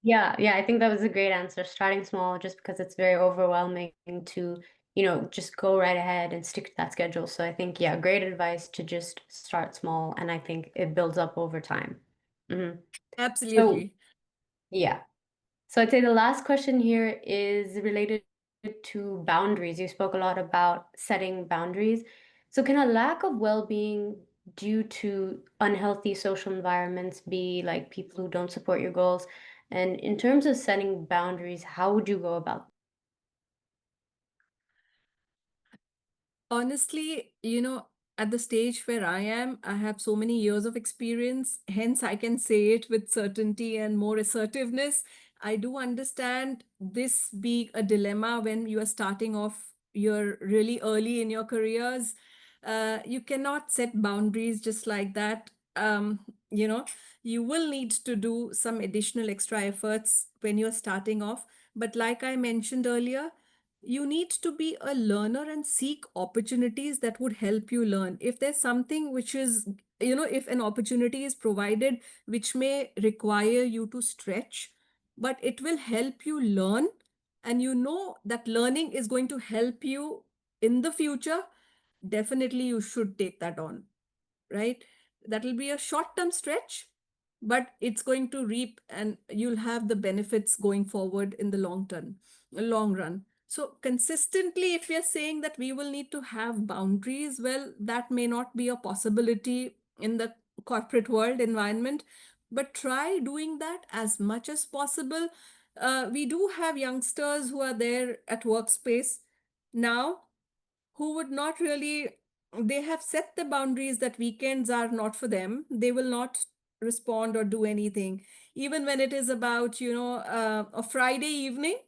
Speaker 1: Yeah, I think that was a great answer. Starting small just because it's very overwhelming to, just go right ahead and stick to that schedule. So I think, yeah, great advice to just start small, and I think it builds up over time. Mhm. So,
Speaker 2: Absolutely.
Speaker 1: yeah. So I'd say the last question here is related to boundaries. You spoke a lot about setting boundaries. So can a lack of well-being due to unhealthy social environments be like people who don't support your goals? And in terms of setting boundaries, how would you go about?
Speaker 2: Honestly, at the stage where I am, I have so many years of experience, hence I can say it with certainty and more assertiveness. I do understand this being a dilemma when you are starting off, you're really early in your careers. You cannot set boundaries just like that. You know, you will need to do some additional extra efforts when you're starting off. But like I mentioned earlier, you need to be a learner and seek opportunities that would help you learn. If there's something which is, if an opportunity is provided which may require you to stretch, but it will help you learn, and you know that learning is going to help you in the future, definitely you should take that on, right? That will be a short-term stretch, but it's going to reap and you'll have the benefits going forward in the long run. So consistently, if we are saying that we will need to have boundaries, well, that may not be a possibility in the corporate world environment, but try doing that as much as possible. We do have youngsters who are there at workspace now who would not really, they have set the boundaries that weekends are not for them. They will not respond or do anything, even when it is about, a Friday evening.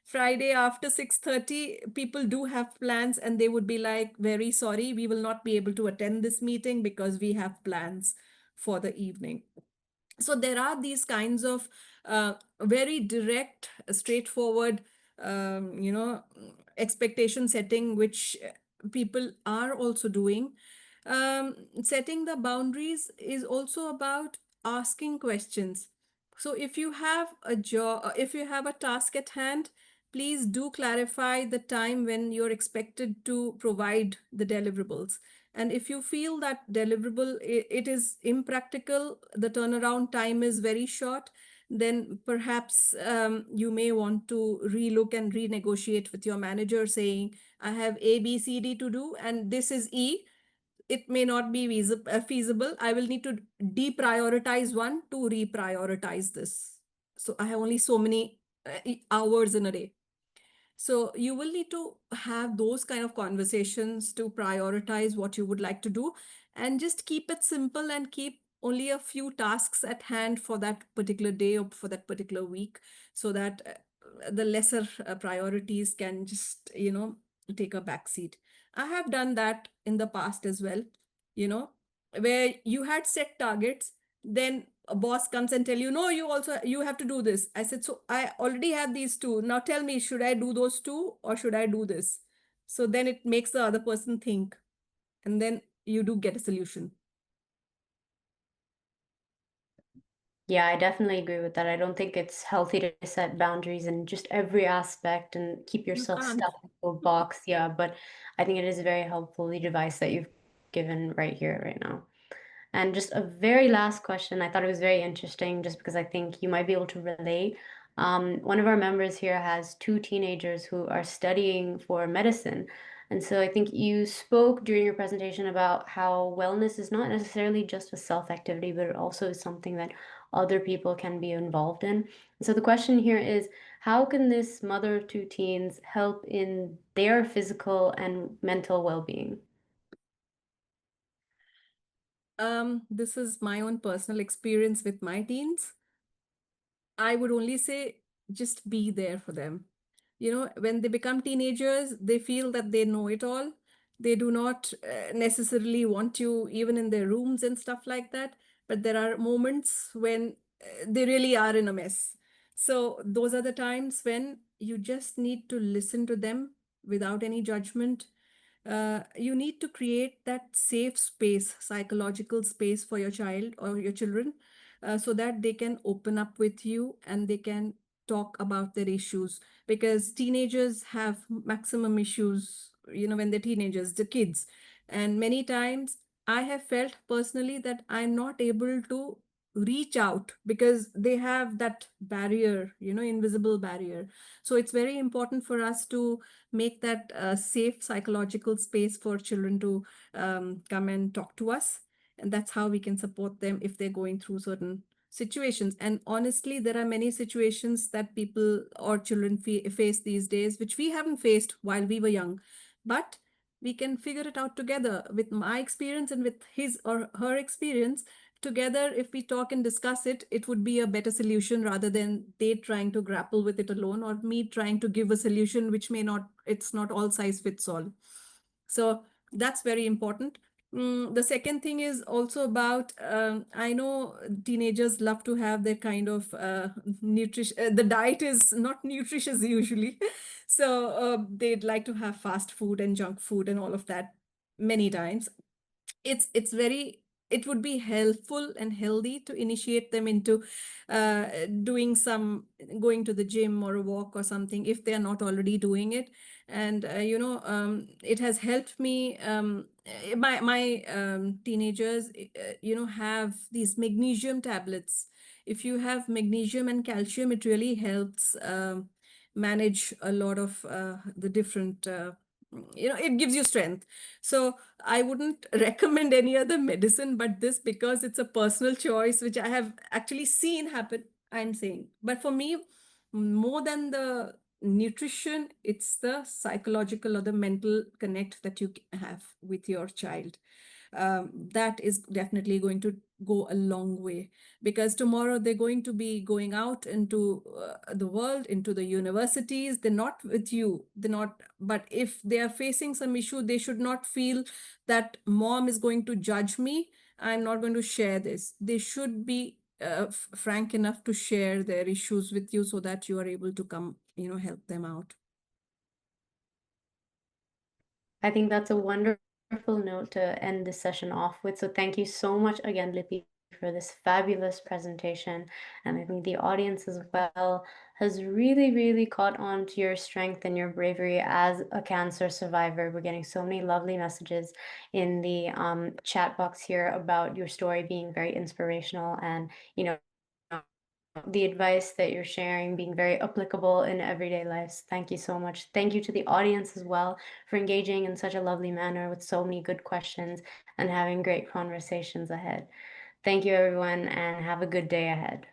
Speaker 2: Friday after 6:30, people do have plans and they would be like, very sorry, we will not be able to attend this meeting because we have plans for the evening. So there are these kinds of very direct, straightforward, expectation setting, which people are also doing. Setting the boundaries is also about asking questions. So if you have a job, if you have a task at hand, please do clarify the time when you're expected to provide the deliverables. And if you feel that deliverable, it is impractical, the turnaround time is very short, then perhaps you may want to relook and renegotiate with your manager saying, I have A, B, C, D to do, and this is E. It may not be feasible. I will need to deprioritize one to reprioritize this. So I have only so many hours in a day. So you will need to have those kind of conversations to prioritize what you would like to do, and just keep it simple and keep only a few tasks at hand for that particular day or for that particular week, so that the lesser priorities can just, take a back seat. I have done that in the past as well, you know, where you had set targets, then a boss comes and tell you, no, you have to do this. I said, so I already have these two. Now tell me, should I do those two or should I do this? So then it makes the other person think, and then you do get a solution.
Speaker 1: Yeah, I definitely agree with that. I don't think it's healthy to set boundaries in just every aspect and keep
Speaker 2: You
Speaker 1: yourself
Speaker 2: can't.
Speaker 1: stuck in a box. Yeah, but I think it is very helpful, the advice that you've given right here, right now. And just a very last question. I thought it was very interesting just because I think you might be able to relate. One of our members here has two teenagers who are studying for medicine. And so I think you spoke during your presentation about how wellness is not necessarily just a self activity, but it also is something that other people can be involved in. And so the question here is, how can this mother of two teens help in their physical and mental well-being?
Speaker 2: This is my own personal experience with my teens. I would only say just be there for them. When they become teenagers, they feel that they know it all. They do not necessarily want you even in their rooms and stuff like that. But there are moments when they really are in a mess. So those are the times when you just need to listen to them without any judgment. You need to create that safe space, psychological space for your child or your children, so that they can open up with you and they can talk about their issues, because teenagers have maximum issues, when they're teenagers, the kids. And many times I have felt personally that I'm not able to reach out because they have that barrier, invisible barrier. So it's very important for us to make that safe psychological space for children to come and talk to us. And that's how we can support them if they're going through certain situations. And honestly, there are many situations that people or children face these days, which we haven't faced while we were young. But we can figure it out together with my experience and with his or her experience. Together, if we talk and discuss it, it would be a better solution rather than they trying to grapple with it alone or me trying to give a solution which may not, it's not all size fits all. So that's very important. The second thing is also about, I know teenagers love to have their kind of nutrition. The diet is not nutritious usually. So they'd like to have fast food and junk food and all of that many times. It's very, it would be helpful and healthy to initiate them into doing some, going to the gym or a walk or something if they are not already doing it. And it has helped me. My teenagers have these magnesium tablets. If you have magnesium and calcium, it really helps manage a lot of the different it gives you strength. So I wouldn't recommend any other medicine but this, because it's a personal choice, which I have actually seen happen, I'm saying. But for me, more than the nutrition, it's the psychological or the mental connect that you have with your child. That is definitely going to go a long way, because tomorrow they're going to be going out into the world, into the universities. They're not with you, they're not. But if they are facing some issue, they should not feel that mom is going to judge me, I'm not going to share this. They should be frank enough to share their issues with you, so that you are able to come, help them out.
Speaker 1: I think that's a wonderful note to end this session off with. So thank you so much again, Lipi, for this fabulous presentation. And I think the audience as well has really, really caught on to your strength and your bravery as a cancer survivor. We're getting so many lovely messages in the chat box here about your story being very inspirational, and, the advice that you're sharing being very applicable in everyday lives. Thank you so much. Thank you to the audience as well for engaging in such a lovely manner with so many good questions and having great conversations ahead. Thank you, everyone, and have a good day ahead.